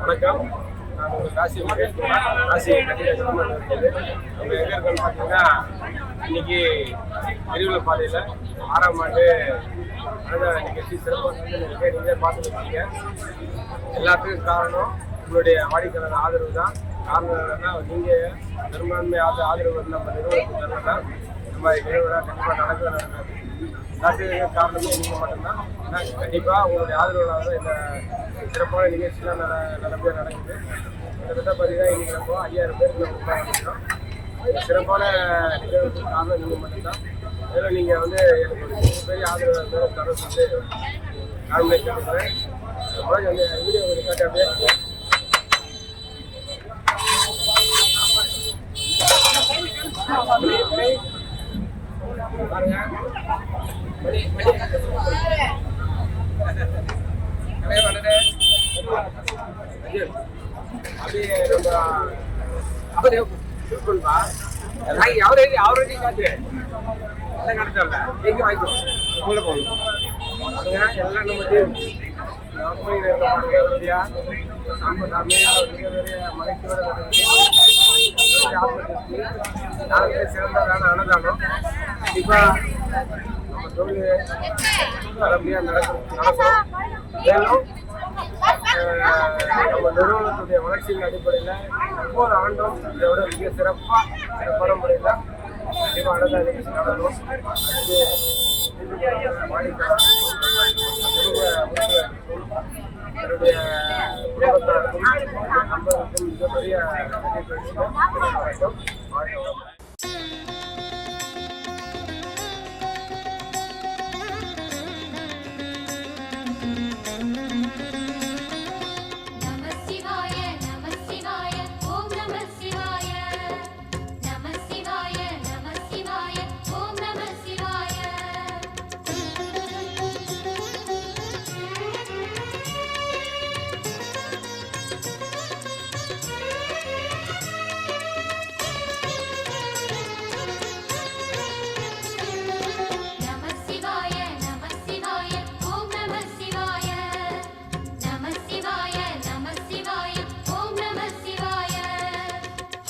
வணக்கம். நான் உங்கள் காசி முகேஷ்குமார், காசி கட்டிட கவர்மெண்ட் இருக்குது. நம்ம எங்கே இருக்கோன்னு பார்த்தீங்கன்னா, இன்னைக்கு எரிவுல பாதையில் 6ஆம் ஆண்டு அன்னதான நிகழ்ச்சி சிறப்பாக நீங்களே பார்த்துருக்கீங்க. எல்லாத்துக்கும் காரணம் உங்களுடைய வாடிக்கையாளர் ஆதரவு தான். காரணம் என்னன்னா, நீங்கள் பெரும்பான்மை ஆதரவு வந்து நம்ம நிறுவனத்துக்கு தரணும்னா இந்த மாதிரி நிறுவனம் கண்டிப்பாக நடக்காது. எல்லாத்துக்கும் காரணமே நீங்கள் மட்டும்தான். ஏன்னா கண்டிப்பாக உங்களுடைய ஆதரவுனால தான் இந்த சிறப்பான நிகழ்ச்சிலாம் நல்லபடியாக நடக்குது. கிட்டத்தட்ட பார்த்தீங்கன்னா இன்றைக்கி நம்ம 5000 பேருக்கு நம்ம பண்ணிக்கிறோம். சிறப்பான நிகழ்வுக்கு காரணம் நீங்கள் மட்டும்தான். அதில் நீங்கள் வந்து எனக்கு ஒரு பெரிய ஆதரவு தர சொல்லி காரணம் கேட்குறேன். அந்த வீடியோ கொஞ்சம் காட்டி அப்படியே பாருங்க. அப்படியே நம்ம அவரே கொடுப்பா அவரே காட்டு எல்லாம் நடத்தல எங்க வாங்கிக்கணும் உள்ள போகணும். அதுங்க எல்லாம் நம்ம மலைக்கோட நாளைக்கு சிறந்ததான அன்னதானம் கண்டிப்பாக நம்ம தொழில் நல்லபடியாக நடக்கும். மேலும் நம்ம நிறுவனத்துடைய வளர்ச்சியின் அடிப்படையில் ஒவ்வொரு ஆண்டும் இதோட மிக சிறப்பான முறையில் கண்டிப்பாக அன்னதான நிகழ்ச்சி நடக்கும். என்னுடைய குடும்பத்தாருக்கும் நண்பர்களுக்கும் மிகப்பெரிய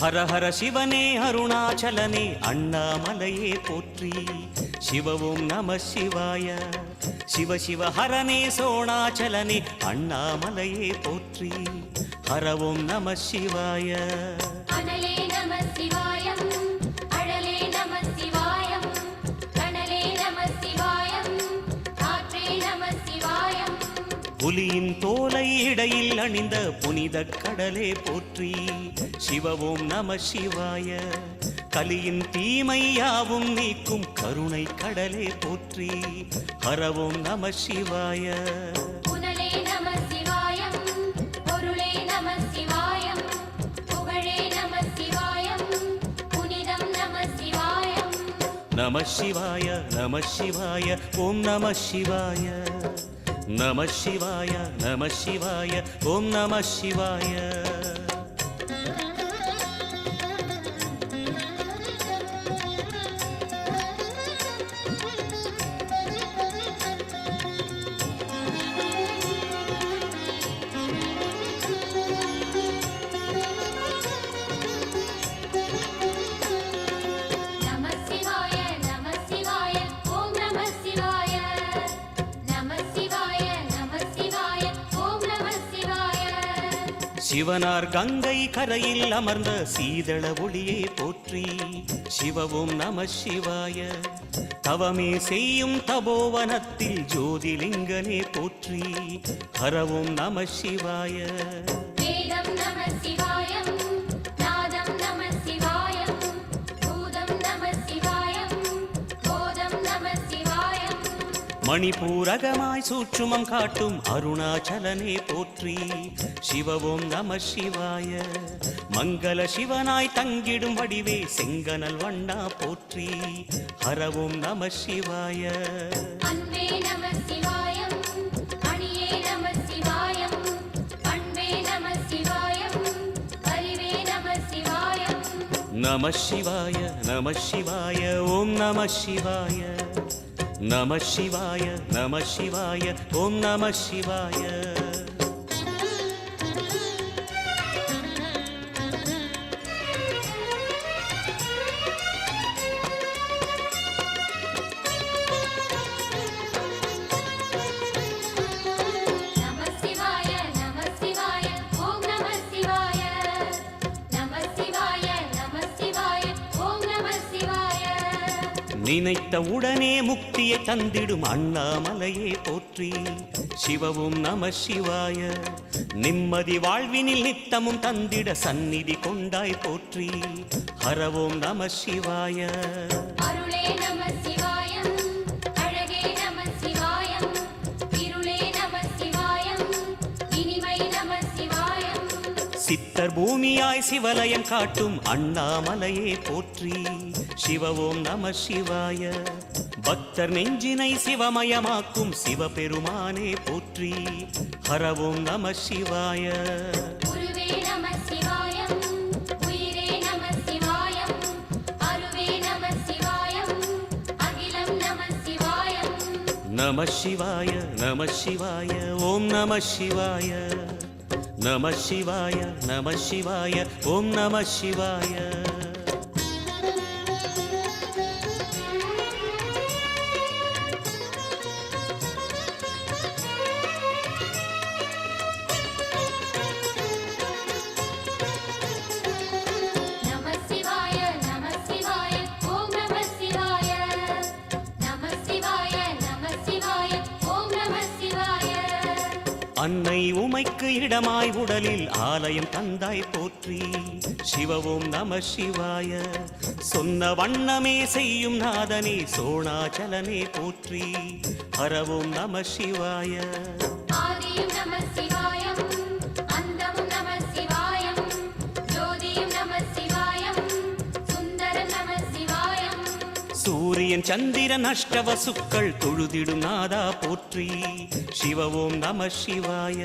ஹர ஹர சிவனே அருணாச்சலனே அண்ணாமலையே போற்றி. சிவவும் நம சிவாய. சிவ சிவ ஹரனே சோணாச்சலனே அண்ணாமலையே போற்றி. ஹரவும் நம சிவாய. புலியின் தோலை இடையில் அணிந்த புனித கடலே போற்றி. சிவவும் நம சிவாய. கலியின் தீமையாவும் நீக்கும் கருணை கடலே போற்றி. ஹரவும் நம சிவாய. நம சிவாய நம சிவாய ஓம் நம சிவாய. நம சிவாய நம சிவாய ஓம் நம சிவாய. சிவனார் கங்கை கரையில் அமர்ந்த சீதள ஒளியே போற்றி. சிவவும் நம சிவாய. தவமே செய்யும் தபோவனத்தில் ஜோதிலிங்கனே போற்றி. ஹரவும் நம சிவாய. மணிபூரகமாய் சூட்சுமம் காட்டும் அருணாச்சலனே போற்றி. சிவவும் நம சிவாய. மங்கள சிவனாய் தங்கிடும் வடிவே செங்கனல் வண்ணா போற்றி. ஹரவும் நம சிவாய. நம சிவாய நம சிவாய ஓம் நம சிவாய. நம சிவாய நம சிவாய ஓம் நம சிவாய. நினைத்த உடனே முக்தியை தந்திடும் அண்ணாமலையே போற்றி. சிவவும் நம சிவாய. நிம்மதி வாழ்வினில் நித்தமும் தந்திட சந்நிதி கொண்டாய் போற்றி. ஹரவோம் நம சிவாய. அருளே நம சிவாயம், அழகே நம சிவாயம், இருளே நம சிவாயம், இனிமை நம சிவாயம். சித்தர் பூமியாய் சிவலயம் காட்டும் அண்ணாமலையே போற்றி. சிவவோம் நம சிவாய. பக்தர் நெஞ்சினை சிவமயமாக்கும் சிவபெருமானே போற்றி. ஹரவோம் நம சிவாய. குருவே நம சிவாயம், உயிரே நம சிவாயம், அருவே நம சிவாயம், அகிலம் நம சிவாயம். நம சிவாய நம சிவாய ஓம் நம சிவாய. நம சிவாய நம சிவாய ஓம் நம சிவாய. நம சிவாய நம சிவாய ஓம் நம சிவாய. நம சிவாய நம சிவாய ஓம் நம சிவாய. அன்னை உமைக்கு இடமாய் உடலில் ஆலயம் தந்தாய் போற்றி. சிவவோம் நம சிவாய. சொன்ன வண்ணமே செய்யும் நாதனே சோணாச்சலனே போற்றி. ஹரவோம் நம சிவாய. ஆதியும் நம சிவாயம், அந்தமும் நம சிவாயம், ஜோதியும் நம சிவாயம், சுந்தரம் நம சிவாயம். சூரியன் சந்திரன் அஷ்டவசுக்கள் தொழுதிடும் நாதா போற்றி. சிவவோம் நம சிவாய.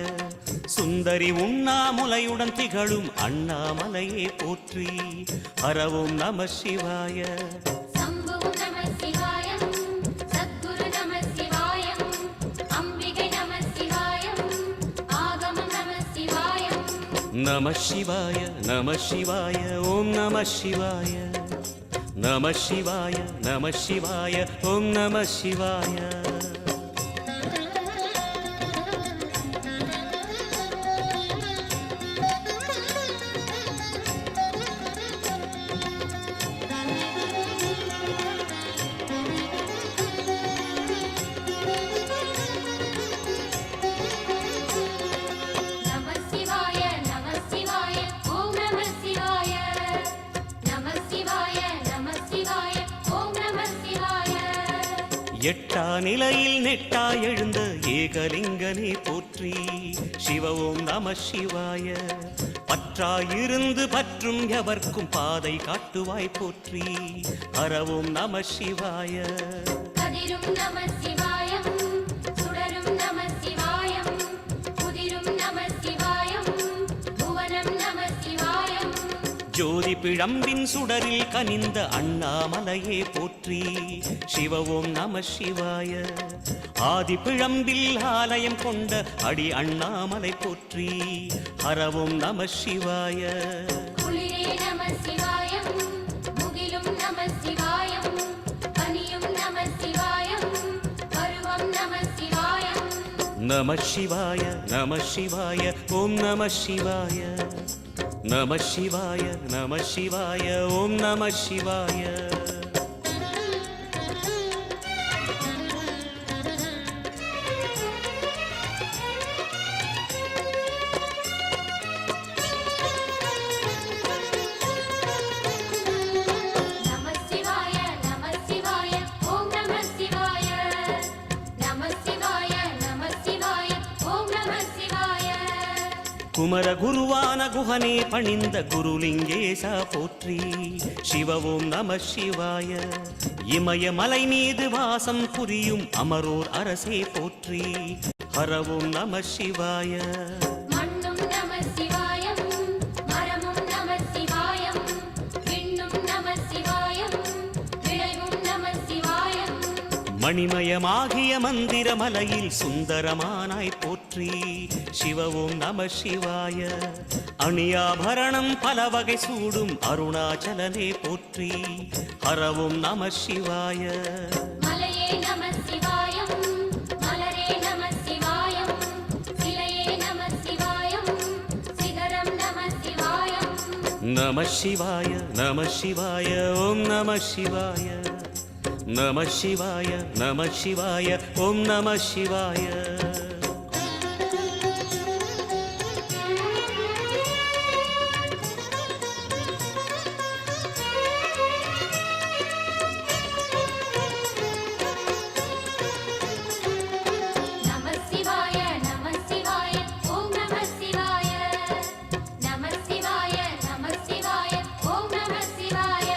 சுந்தரி உண்ணாமுலையுடன் திகழும் அண்ணாமலையே போற்றி. ஹரவோம் நம சிவாய. சம்புவும் நம சிவாயம், சத்குரு நம சிவாயம், அம்பிகை நம சிவாயம், ஆகமம் நம சிவாயம். நம சிவாய நம சிவாய ஓம் நம சிவாய. நம சிவாய நம சிவாய ஓம் நம சிவாய. நம சிவாய நம சிவாய ஓம் நம சிவாய. நம சிவாய நம சிவாய ஓம் நம சிவாய. எட்டா நிலையில் நெட்டா எழுந்த ஏகலிங்கனே போற்றி. சிவவோம் நம சிவாய. பற்றாயிருந்து பற்றும் எவர்க்கும் பாதை காட்டுவாய் போற்றி. ஹரவோம் நம சிவாய. கதிரும் நம சிவாயம், சுடரும் நம சிவாயம், புதிரும் நம சிவாயம், புவனம் நம சிவாயம். ஜோதி பிழம்பின் சுடரில் கனிந்த அண்ணாமலையே போற்றி. சிவவோம் நம சிவாய. ஆதி பிழம்பில் ஆலயம் கொண்ட அடி அண்ணாமலை போற்றி. ஹரவோம் நம சிவாய. குளிரே நம சிவாயம், முகிலும் நம சிவாயம், பனியும் நம சிவாயம், பருவம் நம சிவாயம். நம சிவாய நம சிவாய ஓம் நம சிவாய. நம சிவாய நம சிவாய ஓம் நம சிவாய. நம சிவாய நம சிவாய ஓம் நம சிவாய. நம சிவாய நம சிவாய ஓம் நம சிவாய. குமர குருவான குஹனே பணிந்த குருலிங்கேசா போற்றி. சிவவோம் நம சிவாய. இமய மலை மீது வாசம் புரியும் அமரோர் அரசே போற்றி. ஹரவோம் நம சிவாய. மண்ணும் நம சிவாயம், மரமும் நம சிவாயம், விண்ணும் நம சிவாயம், விளைவும் நம சிவாயம். மணிமயமாகிய மந்திர மலையில் சுந்தரமானாய் போற்றி. சிவவோம் நம சிவாய. அணியாபரணம் பல வகை சூடும் அருணாச்சலனே போற்றி. ஹரவோம் நம சிவாய. மலையே நம சிவாயம், மலரே நம சிவாயம், சிலையே நம சிவாயம், சிகரம் நம சிவாயம். நம சிவாய நம சிவாய ஓம் நம சிவாய. நம சிவாய நம சிவாய ஓம் நம சிவாய. நம சிவாய நம சிவாய ஓம் நம சிவாய. நம சிவாய நம சிவாய ஓம் நம சிவாய.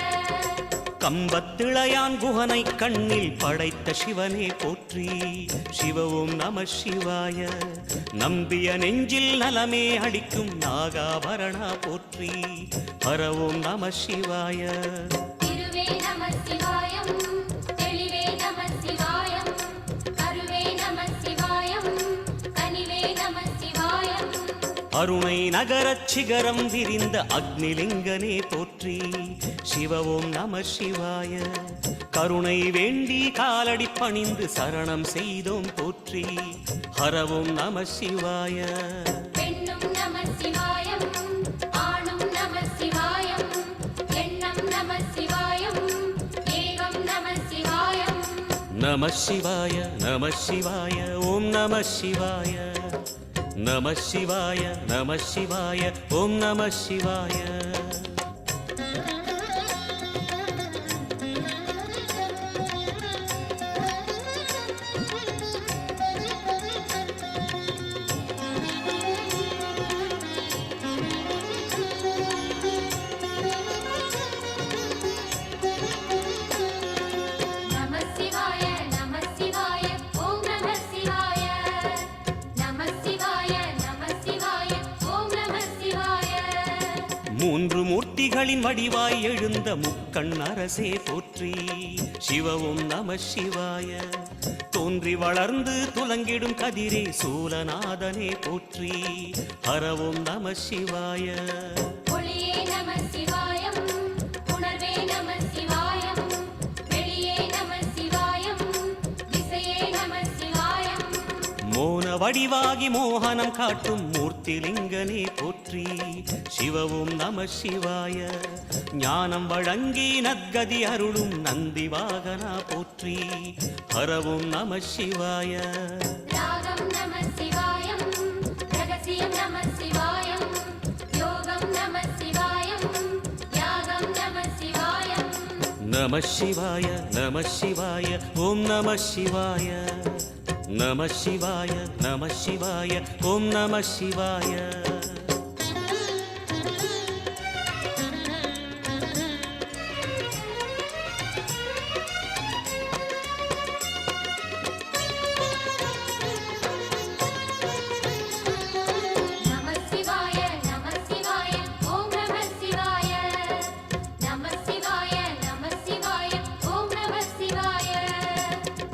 கம்பத்திளையான் குகனை கண்ணில் படைத்த சிவனே போற்றி. சிவ ஓம் நம சிவாய. நம்பிய நெஞ்சில் நலமே அளிக்கும் நாகாபரணா போற்றி. ஹர ஓம் நம சிவாய. திருவே நம சிவாயம் தெளிவே நம சிவாயம். கருவே நம சிவாயம் கனிவே நம சிவாயம். அருணை நகரச் சிகரம் விரிந்த அக்னிலிங்கனே போற்றி. சிவ ஓம் நம சிவாய. கருணை வேண்டி காலடி பணிந்து சரணம் செய்தோம் போற்றி. ஹர ஓம் நம சிவாய. பெண்ணும் நம சிவாயம் ஆணும் நம சிவாயம். எண்ணம் நம சிவாயம் ஏகம் நம சிவாயம். நம சிவாய நம சிவாய ஓம் நம சிவாய. நம சிவாய நம சிவாய ஓம் நம சிவாய. நம சிவாய நம சிவாய ஓம் நம சிவாய. நம சிவாய நம சிவாய ஓம் நம சிவாய. மூன்று மூர்த்திகளின் வடிவாய் எழுந்த முக்கண் அரசே போற்றி. சிவ ஓம் நம சிவாய. தோன்றி வளர்ந்து துலங்கிடும் கதிரே சூலநாதனே போற்றி. ஹர ஓம் நம சிவாய. ஒளியே நம சிவாயம் உணர்வே நம சிவாயம். வெளியே நம சிவாயம் திசையே நம சிவாயம். மோன வடிவாகி மோகனம் காட்டும் மூர்த்திலிங்கனே போற்றி. சிவ ஓம் நம சிவாய. ஞானம் வழங்கி நற்கதி அருளும் நந்தி வாகனா போற்றி. ஹர ஓம் நம சிவாய. ராகம் நம சிவாயம் ரகசியம் நம சிவாயம். யோகம் நம சிவாயம் யாகம் நம சிவாயம். நம சிவாய நம சிவாய ஓம் நம சிவாய. நம சிவாய நம சிவாய ஓம் நம சிவாய. நம சிவாய நம சிவாய ஓம் நம சிவாய. நம சிவாய நம சிவாய ஓம் நம சிவாய.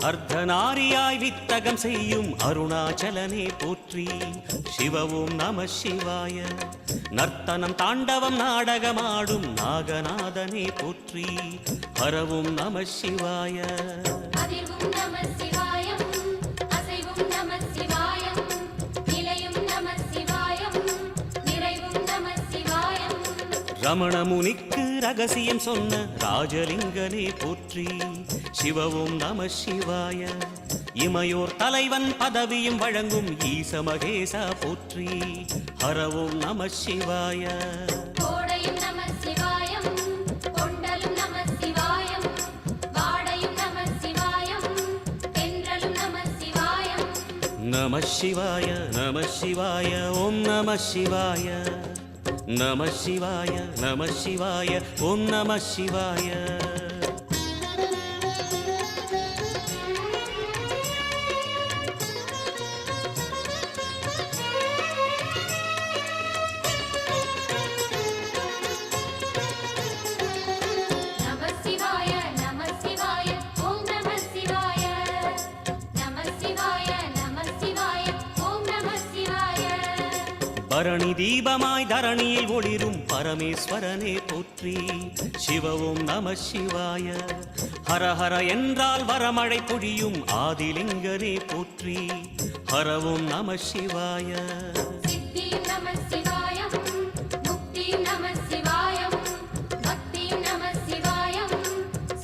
அர்த்தநாரியாய் வித்தகம் செய்யும் அருணாச்சலனே போற்றி. சிவ ஓம் நம சிவாய. நர்த்தனம் தாண்டவம் நாடகமாடும் நாகநாதனே போற்றி. ஹர ஓம் நம சிவாய. அதிர்வும் நம சிவாயம் அசைவும் நம சிவாயம். நிலையும் நம சிவாயம் நிறைவும் நம சிவாயம். ரமண முனிக்கு ரகசியம் சொன்ன ராஜலிங்கனே போற்றி. சிவ ஓம் நம சிவாய. இமையோர் தலைவன் பதவியும் வழங்கும் ஈச மகேசா போற்றி. ஹர ஓம் நம சிவாய. கோடையும் நம சிவாயம் கொண்டலும் நம சிவாயம். வாடையும் நம சிவாயம் தென்றலும் நம சிவாயம். நம சிவாய நம சிவாய ஓம் நம சிவாய. நம சிவாய நம சிவாய ஓம் நம சிவாய. நம சிவாய நம சிவாய ஓம் நம சிவாய. நம சிவாய நம சிவாய ஓம் நம சிவாய. பரணி தீபமாய் தரணியில் ஒளிரும் பரமேஸ்வரனே போற்றி. சிவ ஓம் நம சிவாய. ஹர ஹர என்றால் வரமழை பொழியும் ஆதிலிங்கனே போற்றி. ஹர ஓம் நம சிவாய. சித்தியும் நம சிவாயம் முக்தியும் நம சிவாயம். பக்தியும் நம சிவாயம்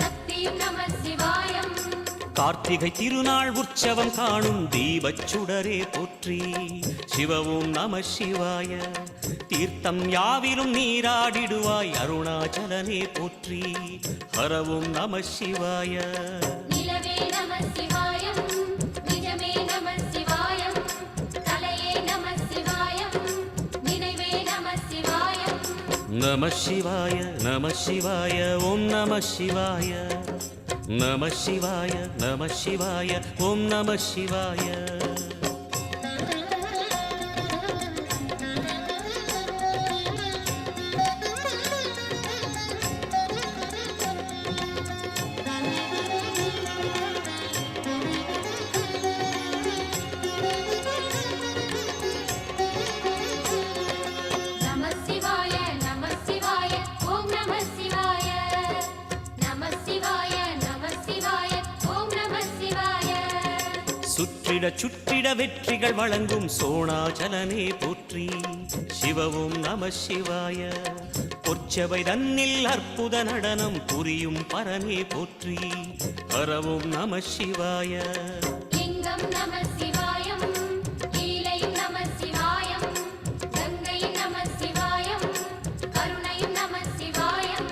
சக்தியும் நம சிவாயம். கார்த்திகை திருநாள் உற்சவம் காணும் தீபச் சுடரே போற்றி சிவவும் நம சிவாய தீர்த்தம் யாவிலும் நீராடிடுவாய் அருணாச்சலனே போற்றி ஹரவும் நம சிவாய நிலவே நம சிவாயம் நிஜமே நம சிவாயம் தலையே நம சிவாயம் நினைவே நம சிவாயம் நம சிவாய நம சிவாய ஓம் நம சிவாய நம சிவாய நம சிவாய ஓம் நம சிவாய நம சிவாய நம சிவாய ஓம் நம சிவாய நம சிவாய நம சிவாய ஓம் நம சிவாய சுற்றிட சுற்றிட வெற்றிகள் வழங்கும் சோணாச்சலனே போற்றி சிவவும் நம சிவாய பொற்சபை தன்னில் அற்புத நடனம் புரியும் பரனே போற்றி ஹரவும் நம சிவாய லிங்கம் நம சிவாயம் கீழையும் நம சிவாயம் கங்கையும் நம சிவாயம் கருணையும் நம சிவாயம்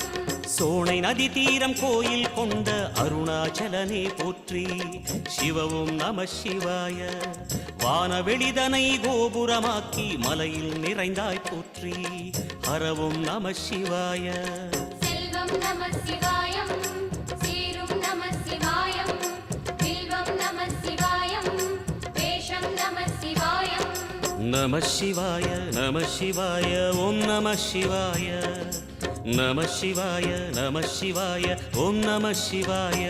சோனை நதி தீரம் கோயில் கொண்ட அருணாச்சலனே போற்றி சிவவும் நம சிவாய வானவெளிதனை கோபுரமாக்கி மலையில் நிறைந்தாய் போற்றி ஹரவும் நம சிவாய செல்வம் நம சிவாயம் சீரும் நம சிவாயம் வில்வம் நம சிவாயம் வேஷம் நம சிவாயம் நம சிவாய நம சிவாய ஓம் நம சிவாய நம சிவாய நம சிவாய ஓம் நம சிவாய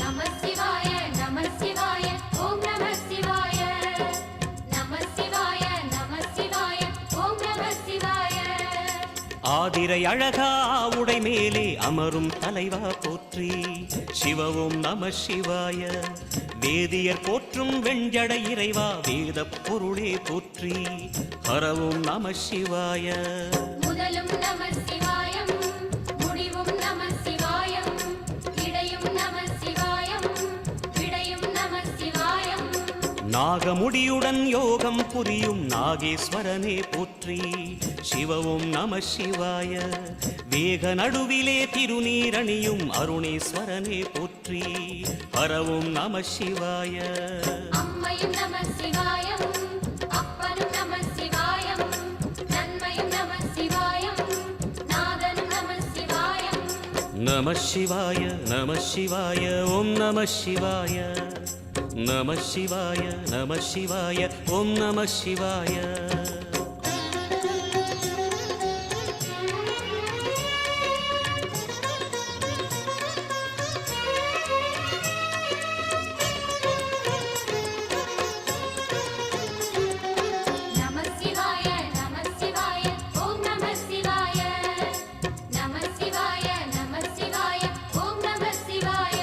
நம சிவாய நம சிவாய ஓம் நம சிவாய நம சிவாய நம சிவாய ஓம் நம சிவாய ஆதிரை அழகா உடை மேலே அமரும் தலைவா போற்றி சிவவும் நம சிவாய வேதியர் போற்றும் வெண்ஜடை இறைவா வேத பொருளே போற்றி ஹரவும் நம சிவாய முதலும் நம சிவாயம் முடிவும் நம சிவாயம் இடையும் நம சிவாயம் விடையும் நம சிவாயம் நாகமுடியுடன் யோகம் புரியும் நாகேஸ்வரனே போற்றி சிவவும் நம சிவாய வேக நடுவிலே திருநீரணியும் அருணேஸ்வரனே போற்றி ஹரவும் நம சிவாய அம்மையும் நம சிவாயம் அப்பனும் நம சிவாயம் நன்மையும் நம சிவாயம் நாதனும் நம சிவாயம் நம சிவாய நம சிவாய ஓம் நம சிவாய நம சிவாய நம சிவாய ஓம் நம சிவாய நம சிவாய நம சிவாய ஓம் நம சிவாய நம சிவாய நம சிவாய ஓம் நம சிவாய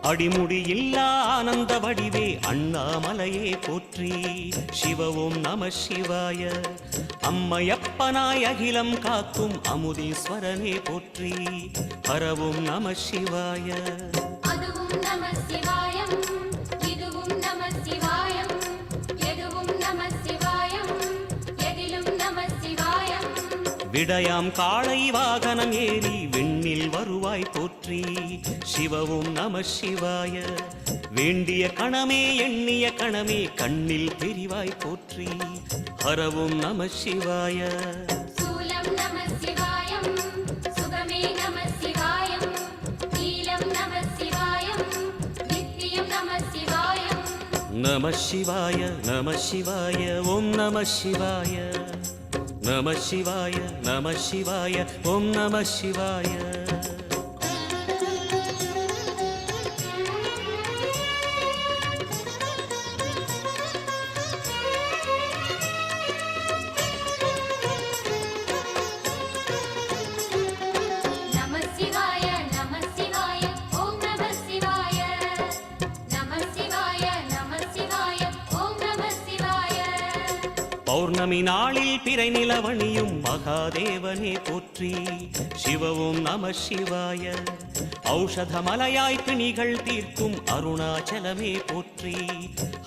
அடிமுடி இல்லா ஆனந்த வடிவே அண்ணாமலையே போற்றி சிவவும் நம சிவாய அம்மையப்பனாய் அகிலம் காக்கும் அமுதீஸ்வரனே போற்றி ஹரவும் நம சிவாய அதுவும் நம சிவாயம் இதுவும் நம சிவாயம் எதுவும் நம சிவாயம் எதிலும் நம சிவாயம் விடயாம் காளை வாகனம் ஏறி விண்ணில் வருவாய் போற்றி சிவவும் நம சிவாய வேண்டிய கணமே எண்ணிய கணமே கண்ணில் தெரிவாய் போற்றி ஹரவும் நம சிவாய சூலம் நம சிவாயம் சுகமே நம சிவாயம் நீலம் நம சிவாயம் நித்தியம் நம சிவாயம் நம சிவாய நம சிவாய ஓம் நம சிவாய நம சிவாய நம சிவாய ஓம் நம சிவாய நம சிவாய நம சிவாய ஓம் நம சிவாய நம பௌர்ணமி நாளில் பிறை நிலவணியும் மகாதேவனே போற்றி சிவவும் நம சிவாய ஔஷதமலையாய் பிணிகள் தீர்க்கும் அருணாச்சலமே போற்றி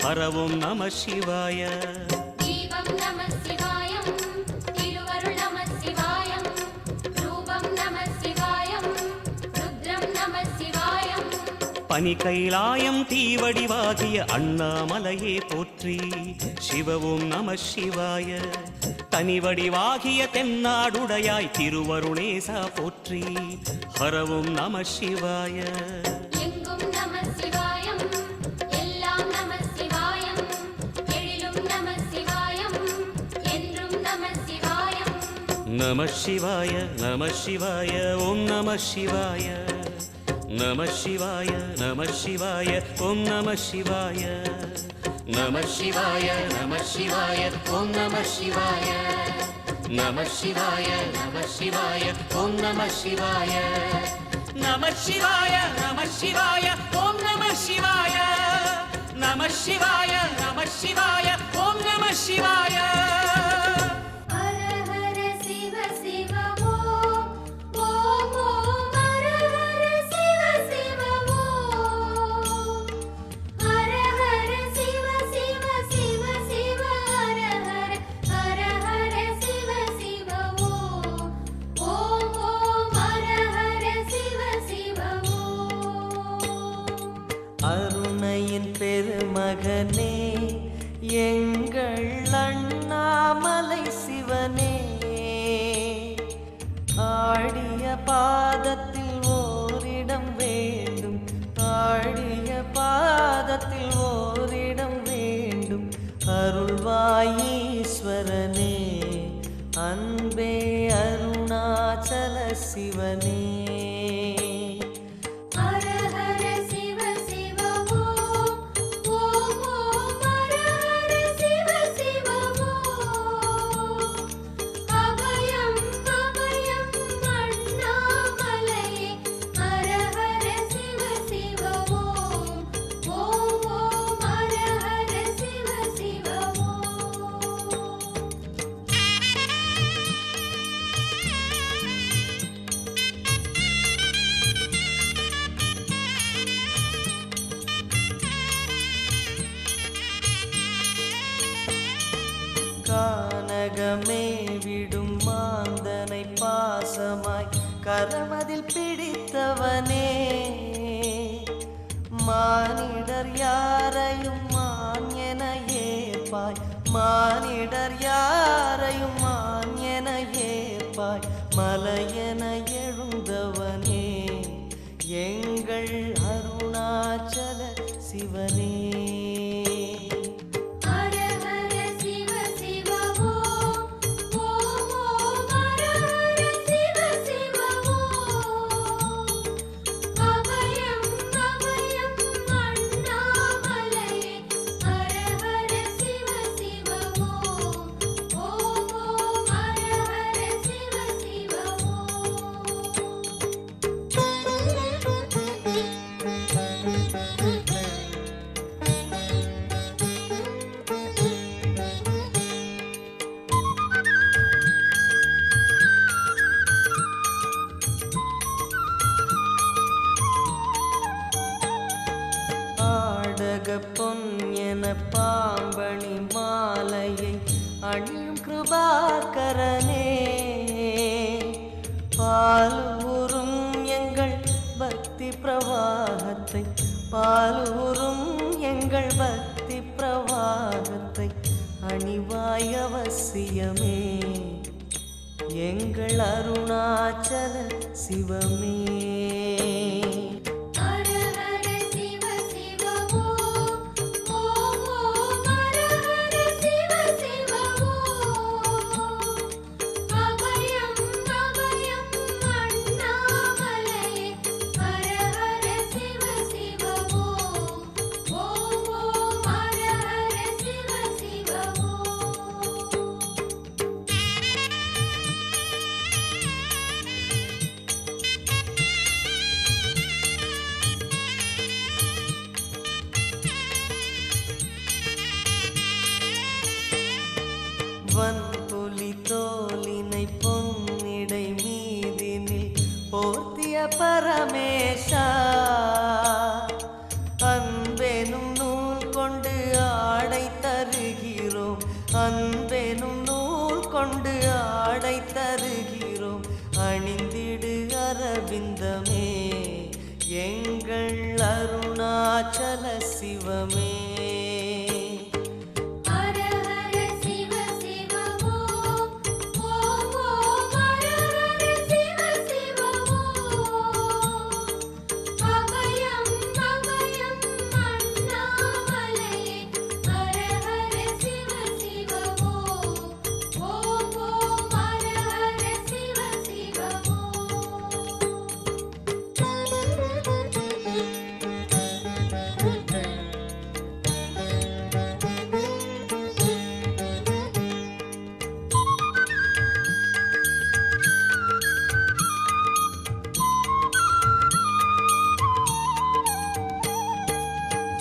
ஹரவும் நம சிவாய தீபம் நம சிவாயம் திருவருள் நம சிவாயம் ரூபம் நம சிவாயம் ருத்ரம் நம சிவாயம் பனி கைலாயம் தீவடிவாகிய அண்ணாமலையே போற்றி சிவவும் நம சிவாய தனிவடிவாகிய தென்னாடுடையாய் திருவருணேசா போற்றி ஹரவும் நம சிவாய எங்கும் நம சிவாயம் எல்லாம் நம சிவாயம் எழிலும் நம சிவாயம் என்றும் நம சிவாயம் நம சிவாய நம சிவாய ஓம் நம சிவாய நம சிவாய நம சிவாய ஓம் நம சிவாய நம சிவாய நம சிவாய ஓம் நம சிவாய நம சிவாய நம சிவாய ஓம் நம சிவாய நம சிவாய நம சிவாய ஓம் நம சிவாய நம சிவாய நம சிவாய ஓம் நம சிவாய ஹர ஹர சிவ சிவ ஓம் ஓம் ஓம் ஹர ஹர சிவ சிவ ஓம் ஹர ஹர சிவ சிவ சிவ சிவ ஹர ஹர ஹர ஹர சிவ சிவ ஓம் ஓம் ஓம் ஹர ஹர சிவ சிவ ஓம் அருணையின் பெருமகனே எங்கள் அண்ணாமலை சிவனே ஆடிய பாதத்தில் ஓரிடம் வேண்டும் ஆடிய பாதத்தில் ஓரிடம் வேண்டும் அருள்வாயீஸ்வரனே அன்பே அருணாச்சல சிவனே ஹர ஹர சிவ சிவ ஓம் ஓம் ஓம் ஹர ஹர சிவ சிவ ஓம் அபயம் அபயம் அண்ணாமலையே ஹர ஹர சிவ சிவ ஓம் ஓம் ஓம் ஹர ஹர சிவ சிவ ஓம் கானகமே விடும் மாந்தனை பாசமாய் கரமதில் பிடித்தவனே மானிடர் யாரையும் மான் என ஏற்பாய் மானிடர் யாரையும் மான் என ஏற்பாய் மலையென எழுந்தவனே எங்கள் அருணாச்சல சிவனே ஹர ஹர சிவ சிவ ஓம் ஓம் ஓம் ஹர ஹர சிவ சிவ ஓம் அபயம் அபயம் அண்ணாமலையே ஹர ஹர சிவ சிவ ஓம் ஓம் ஓம் ஹர ஹர சிவ சிவ ஆடக பொன் என பாம்பணி மாலையை அணியும் கிருபாகரனே பாலூரும் எங்கள் பக்தி பிரவாகத்தை பாலூரும் எங்கள் பக்தி பிரவாகத்தை அணிவாய் அவசியமே எங்கள் அருணாச்சல சிவமே ஹர ஹர சிவ சிவ ஓம் ஓம் ஓம் ஹர ஹர சிவ சிவ ஓம் அபயம் அபயம் அண்ணாமலையே ஹர ஹர சிவ சிவ ஓம் ஓம் ஓம் ஹர ஹர சிவ சிவ ஓம் புலி தோலினை பொன்னிடை மீதினில் போர்த்திய பரமேஷா அன்பெனும் நூல் கொண்டு ஆடை தருகிறோம் அன்பெனும் நூல் கொண்டு ஆடை தருகிறோம் அணிந்திடு அரவிந்தமே எங்கள் அருணாச்சல சிவமே ஹர ஹர சிவ சிவ ஓம் ஓம் ஓம் ஹர ஹர சிவ சிவ ஓம் அபயம் அபயம் அண்ணாமலையே ஹர ஹர சிவ சிவ ஓம் ஓம் ஓம் ஹர ஹர சிவ சிவ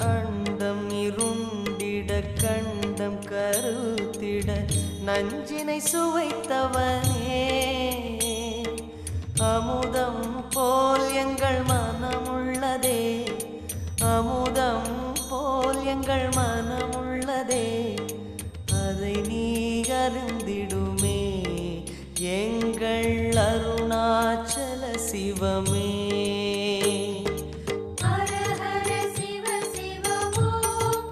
அண்டம் இருண்டிட கண்டம் கருத்திட நஞ்சினை சுவைத்தவனே அமுதம் போல் எங்கள் மனமுள்ளதே அமுதம் போல் எங்கள் மனமுள்ளதே அதை நீ அருந்திடுமே எங்கள் அருணாச்சல சிவமே ஹர ஹர சிவ சிவ ஓம்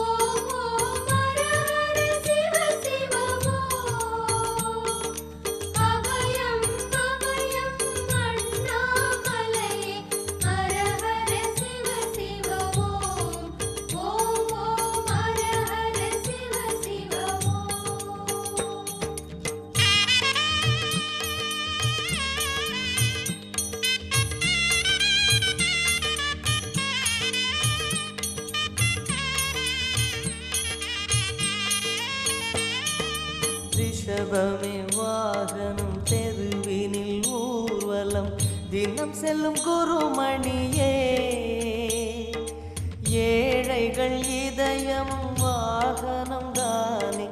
ஓம் ஓம் ஹர ஹர சிவ சிவ ஓம் அபயம் அபயம் அண்ணாமலையே ஹர ஹர சிவ சிவ ஓம் ஓம் ஓம் ஹர ஹர சிவ சிவ ஓம் ரிஷபமே வாகனம் தெருவினில் ஊர்வலம் தினம் செல்லும் குருமணியே ஏழைகள் இதயமும் வாகனம் தானே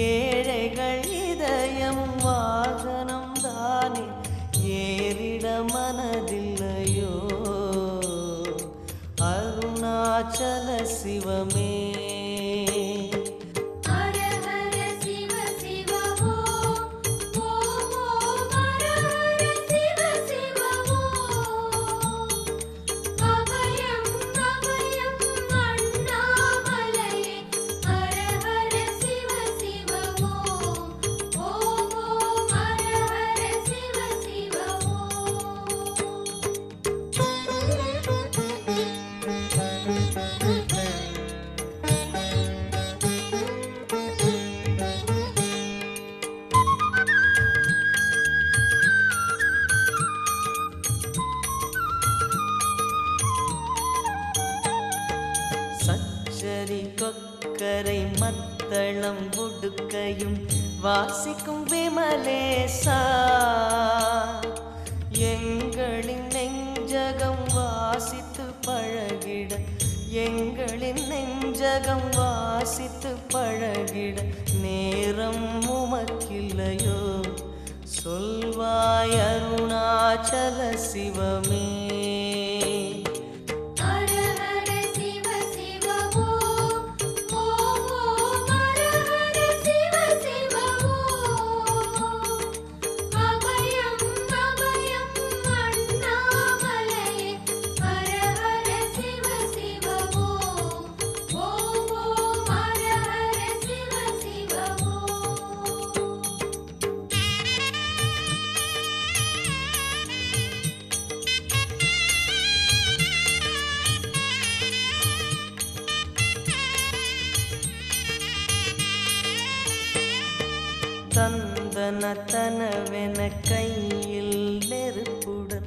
ஏழைகள் இதயமும் வாகனம் தானே ஏறிட மனதில்லையோ அருணாச்சல சிவமே ஹர ஹர சிவ சிவ ஓம் ஓம் ஓம் ஹர ஹர சிவ சிவ ஓம் அபயம் அபயம் அண்ணாமலையே ஹர ஹர சிவ சிவ ஓம் ஓம் ஓம் ஹர ஹர சிவ சிவ சச்சரி கொக்கரை மத்தளம் உடுக்கையும் வாசிக்கும் விமலேசா எங்களின் நெஞ்சகம் வாசித்து பழகிட எங்களின் நெஞ்சகம் வாசித்து பழகிட நேரம் உமக்கில்லையோ சொல்வாய் அருணாச்சல சிவமே ஹர ஹர சிவ சிவ ஓம் ஓம் ஓம் ஹர ஹர சிவ சிவ ஓம் அபயம் அபயம் அண்ணாமலையே ஹர ஹர சிவ சிவ ஓம் ஓம் ஓம் ஹர ஹர சிவ சிவ ஓம் தந்தன தனவென கையில் நெருப்புடன்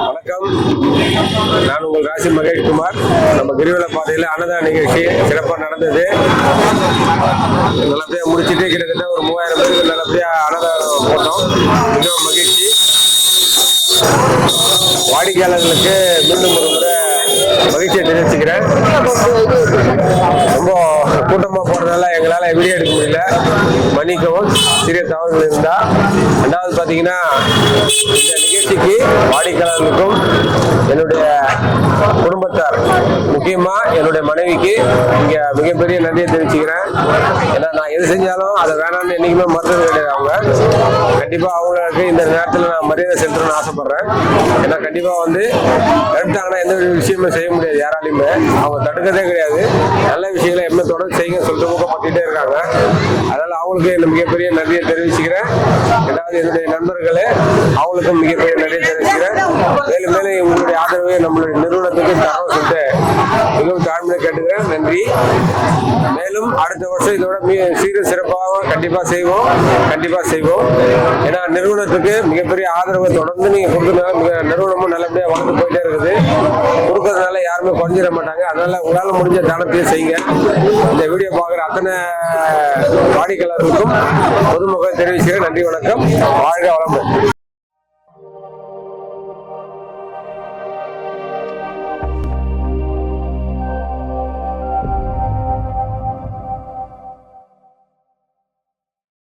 வணக்கம், நான் உங்கள் ராசி மகேஷ்குமார். நம்ம கிரிவல பாதையில் அன்னதான நிகழ்ச்சி சிறப்பாக நடந்தது. நல்லபடியாக முடிச்சுட்டு கிட்டத்தட்ட ஒரு 3000 பேருக்கு நல்லபடியாக அன்னதானம் போட்டோம். மிகவும் மகிழ்ச்சி. வாடிக்கையாளர்களுக்கு மீண்டும் ஒரு முறை மகிழ்ச்சியை தெரிவிச்சுக்கிறேன். ரொம்ப கூட்டமாக போகிறதுனால எங்களால் வீடியோ எடுக்க முடியல, மன்னிக்கவும். சிறிய தவறுகள் இருந்தால். ரெண்டாவது பார்த்தீங்கன்னா, இந்த நிகழ்ச்சிக்கு வாடிக்கையாளர்களுக்கும் என்னுடைய குடும்பத்தார், முக்கியமாக என்னுடைய மனைவிக்கு இங்கே மிகப்பெரிய நன்றியை தெரிவிச்சுக்கிறேன். ஏன்னா நான் எது செஞ்சாலும் அதை வேணாம்னு என்றைக்குமே மறுத்தது கிடையாது. அவங்க கண்டிப்பாக அவங்களுக்கு இந்த நேரத்தில் நான் மரியாதை செலுத்தணும்னு ஆசைப்படுறேன். ஏன்னா கண்டிப்பாக வந்து எடுத்தாங்கன்னா எந்த ஒரு விஷயமே செய்ய முடியாது யாராலையுமே. அவங்க தடுக்கிறதே கிடையாது. நல்ல விஷயங்களை எப்பவுமே தொடர்ந்து செய்யுங்க சொல்லிட்டு ஊக்கப்படுத்திட்டே இருக்காங்க. அதனால அவங்களுக்கு என்ன மிகப்பெரிய நன்றியை தெரிவிச்சுக்கிறேன். ரெண்டாவது என்னுடைய நண்பர்களே, அவங்களுக்கும் மிகப்பெரிய நன்றியை தெரிவிச்சுக்கிறேன். மேலும் மேலும் உங்களுடைய ஆதரவை நம்மளுடைய நிறுவனத்துக்கு தரணும் சொல்லிட்டு மிகவும் தாழ்மையை கேட்டுக்கிறேன். நன்றி. மேலும் அடுத்த வருஷம் இதோட சீர சிறப்பாக கண்டிப்பாக செய்வோம். ஏன்னா நிறுவனத்துக்கு மிகப்பெரிய ஆதரவை தொடர்ந்து நீங்க கொடுக்கறதுனால நிறுவனமும் நல்லபடியாக வளர்ந்து போயிட்டே இருக்குது. கொடுக்கறதுனால யாருமே குறைஞ்சிட மாட்டாங்க. அதனால உங்களால் முடிஞ்ச தானத்தையும் செய்யுங்க. இந்த வீடியோ பார்க்குற அத்தனை வாடிக்கையாளர்களுக்கும் பொதுமக்கள் தெரிவிக்கிறேன். நன்றி, வணக்கம். வாழ்க வளமுடன்.